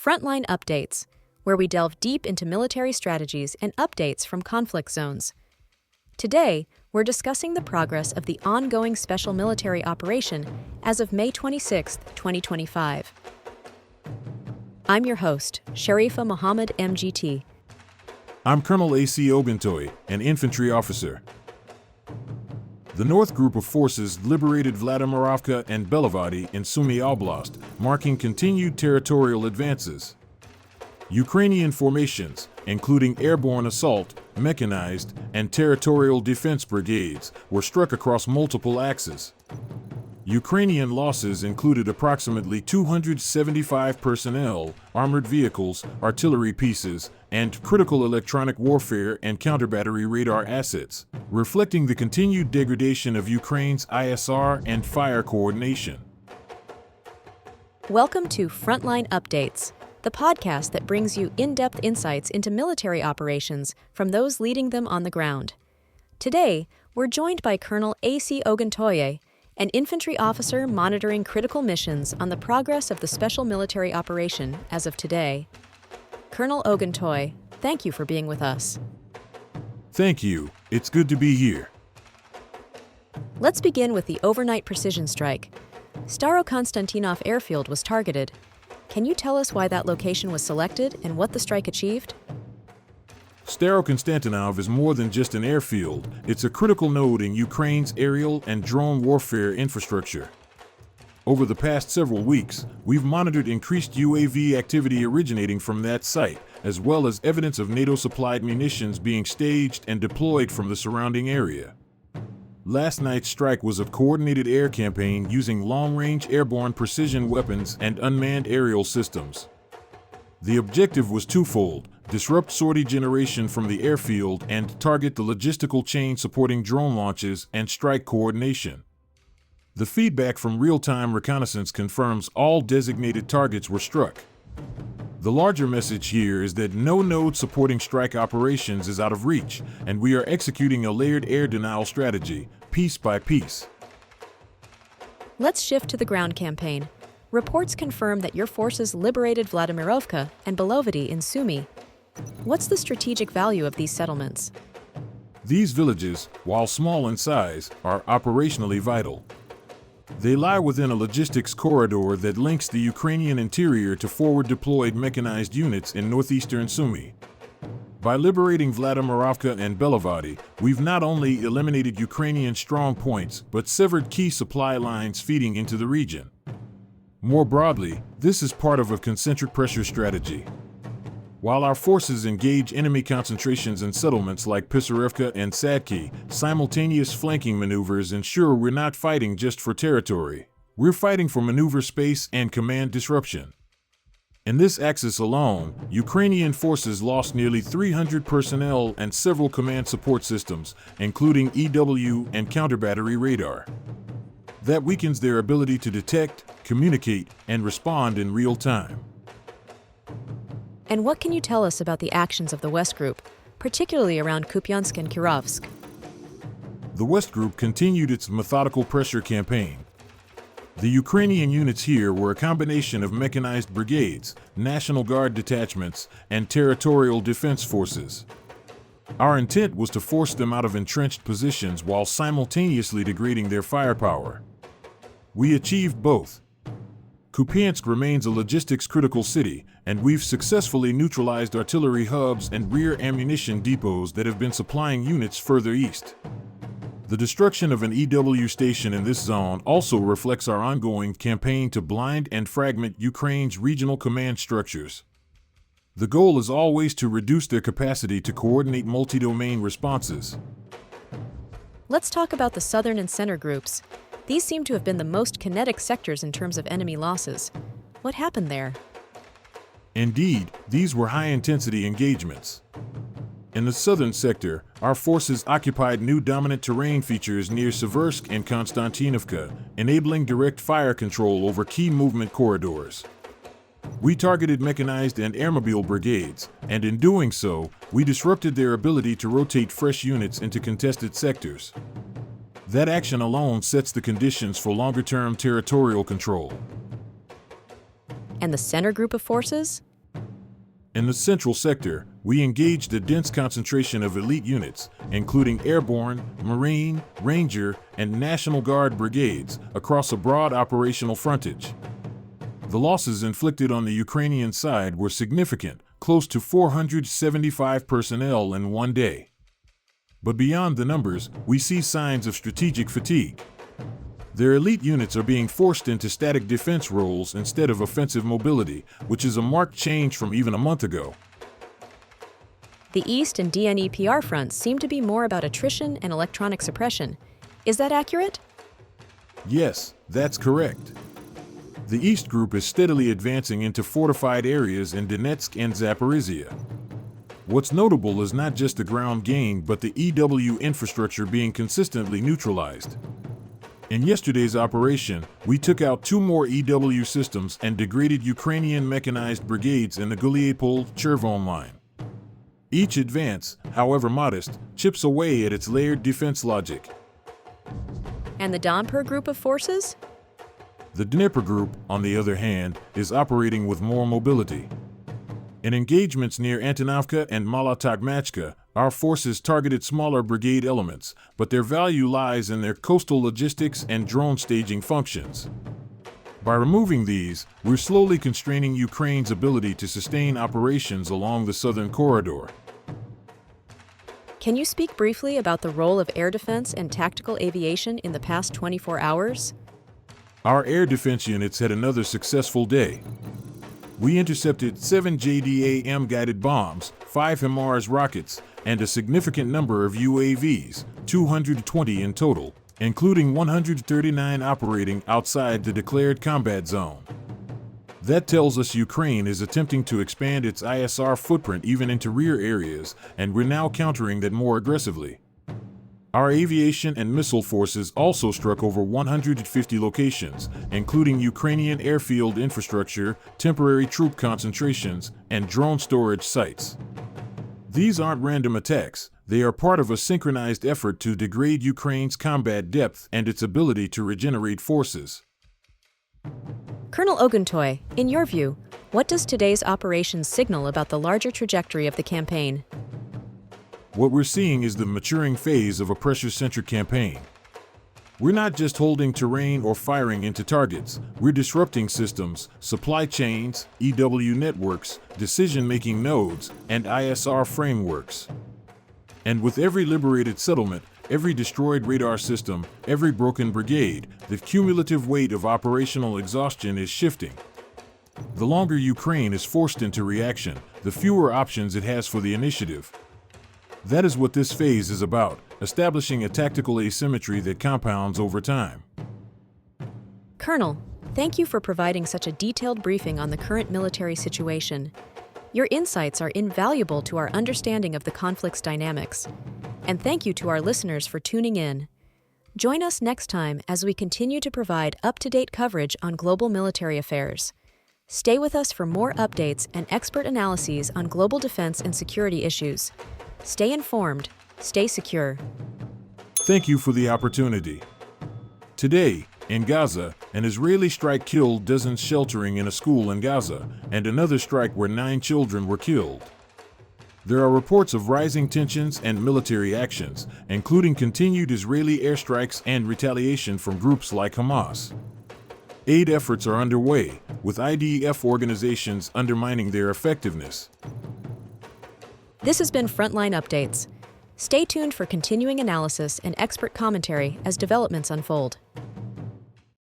Frontline Updates, where we delve deep into military strategies and updates from conflict zones. Today, we're discussing the progress of the ongoing special military operation as of May 26, 2025. I'm your host, Sharifa Mohammed MGT. I'm Colonel A.C. Oguntoye, an infantry officer. The North Group of Forces liberated Vladimirovka and Belovody in Sumy Oblast, marking continued territorial advances. Ukrainian formations, including airborne assault, mechanized, and territorial defense brigades, were struck across multiple axes. Ukrainian losses included approximately 275 personnel, armored vehicles, artillery pieces, and critical electronic warfare and counter-battery radar assets, reflecting the continued degradation of Ukraine's ISR and fire coordination. Welcome to Frontline Updates, the podcast that brings you in-depth insights into military operations from those leading them on the ground. Today, we're joined by Colonel A.C. Oguntoye, an infantry officer monitoring critical missions on the progress of the special military operation as of today. Colonel Oguntoye, thank you for being with us. Thank you. It's good to be here. Let's begin with the overnight precision strike. Starokonstantinov airfield was targeted. Can you tell us why that location was selected and what the strike achieved? Starokonstantinov is more than just an airfield. It's a critical node in Ukraine's aerial and drone warfare infrastructure. Over the past several weeks, we've monitored increased UAV activity originating from that site, as well as evidence of NATO-supplied munitions being staged and deployed from the surrounding area. Last night's strike was a coordinated air campaign using long-range airborne precision weapons and unmanned aerial systems. The objective was twofold: disrupt sortie generation from the airfield and target the logistical chain supporting drone launches and strike coordination. The feedback from real-time reconnaissance confirms all designated targets were struck. The larger message here is that no node supporting strike operations is out of reach, and we are executing a layered air denial strategy, piece by piece. Let's shift to the ground campaign. Reports confirm that your forces liberated Vladimirovka and Belovody in Sumy. What's the strategic value of these settlements? These villages, while small in size, are operationally vital. They lie within a logistics corridor that links the Ukrainian interior to forward-deployed mechanized units in northeastern Sumy. By liberating Vladimirovka and Belovody, we've not only eliminated Ukrainian strong points, but severed key supply lines feeding into the region. More broadly, this is part of a concentric pressure strategy. While our forces engage enemy concentrations in settlements like Pisarevka and Sadki, simultaneous flanking maneuvers ensure we're not fighting just for territory. We're fighting for maneuver space and command disruption. In this axis alone, Ukrainian forces lost nearly 300 personnel and several command support systems, including EW and counter-battery radar. That weakens their ability to detect, communicate, and respond in real time. And what can you tell us about the actions of the West Group, particularly around Kupiansk and Kirovsk? The West Group continued its methodical pressure campaign. The Ukrainian units here were a combination of mechanized brigades, National Guard detachments, and territorial defense forces. Our intent was to force them out of entrenched positions while simultaneously degrading their firepower. We achieved both. Kupiansk remains a logistics-critical city, and we've successfully neutralized artillery hubs and rear ammunition depots that have been supplying units further east. The destruction of an EW station in this zone also reflects our ongoing campaign to blind and fragment Ukraine's regional command structures. The goal is always to reduce their capacity to coordinate multi-domain responses. Let's talk about the southern and center groups. These seem to have been the most kinetic sectors in terms of enemy losses. What happened there? Indeed, these were high-intensity engagements. In the southern sector, our forces occupied new dominant terrain features near Seversk and Konstantinovka, enabling direct fire control over key movement corridors. We targeted mechanized and airmobile brigades, and in doing so, we disrupted their ability to rotate fresh units into contested sectors. That action alone sets the conditions for longer-term territorial control. And the center group of forces? In the central sector, we engaged a dense concentration of elite units, including airborne, Marine, Ranger, and National Guard brigades, across a broad operational frontage. The losses inflicted on the Ukrainian side were significant, close to 475 personnel in one day. But beyond the numbers, we see signs of strategic fatigue. Their elite units are being forced into static defense roles instead of offensive mobility, which is a marked change from even a month ago. The East and DNEPR fronts seem to be more about attrition and electronic suppression. Is that accurate? Yes, that's correct. The East Group is steadily advancing into fortified areas in Donetsk and Zaporizhia. What's notable is not just the ground gain, but the EW infrastructure being consistently neutralized. In yesterday's operation, we took out 2 more EW systems and degraded Ukrainian mechanized brigades in the Guliapol-Chervon line. Each advance, however modest, chips away at its layered defense logic. And the Dnipro group of forces? The Dnipro group, on the other hand, is operating with more mobility. In engagements near Antonovka and Molotogmachka, our forces targeted smaller brigade elements, but their value lies in their coastal logistics and drone staging functions. By removing these, we're slowly constraining Ukraine's ability to sustain operations along the southern corridor. Can you speak briefly about the role of air defense and tactical aviation in the past 24 hours? Our air defense units had another successful day. We intercepted 7 JDAM guided bombs, 5 HIMARS rockets, and a significant number of UAVs, 220 in total, including 139 operating outside the declared combat zone. That tells us Ukraine is attempting to expand its ISR footprint even into rear areas, and we're now countering that more aggressively. Our aviation and missile forces also struck over 150 locations, including Ukrainian airfield infrastructure, temporary troop concentrations, and drone storage sites. These aren't random attacks, they are part of a synchronized effort to degrade Ukraine's combat depth and its ability to regenerate forces. Colonel Oguntoye, in your view, what does today's operation signal about the larger trajectory of the campaign? What we're seeing is the maturing phase of a pressure-centric campaign. We're not just holding terrain or firing into targets, we're disrupting systems, supply chains, EW networks, decision-making nodes, and ISR frameworks. And with every liberated settlement, every destroyed radar system, every broken brigade, the cumulative weight of operational exhaustion is shifting. The longer Ukraine is forced into reaction, the fewer options it has for the initiative. That is what this phase is about, establishing a tactical asymmetry that compounds over time. Colonel, thank you for providing such a detailed briefing on the current military situation. Your insights are invaluable to our understanding of the conflict's dynamics. And thank you to our listeners for tuning in. Join us next time as we continue to provide up-to-date coverage on global military affairs. Stay with us for more updates and expert analyses on global defense and security issues. Stay informed, stay secure. Thank you for the opportunity. Today, in Gaza, an Israeli strike killed dozens sheltering in a school in Gaza, and another strike where 9 children were killed. There are reports of rising tensions and military actions, including continued Israeli airstrikes and retaliation from groups like Hamas. Aid efforts are underway, with IDF organizations undermining their effectiveness. This has been Frontline Updates. Stay tuned for continuing analysis and expert commentary as developments unfold.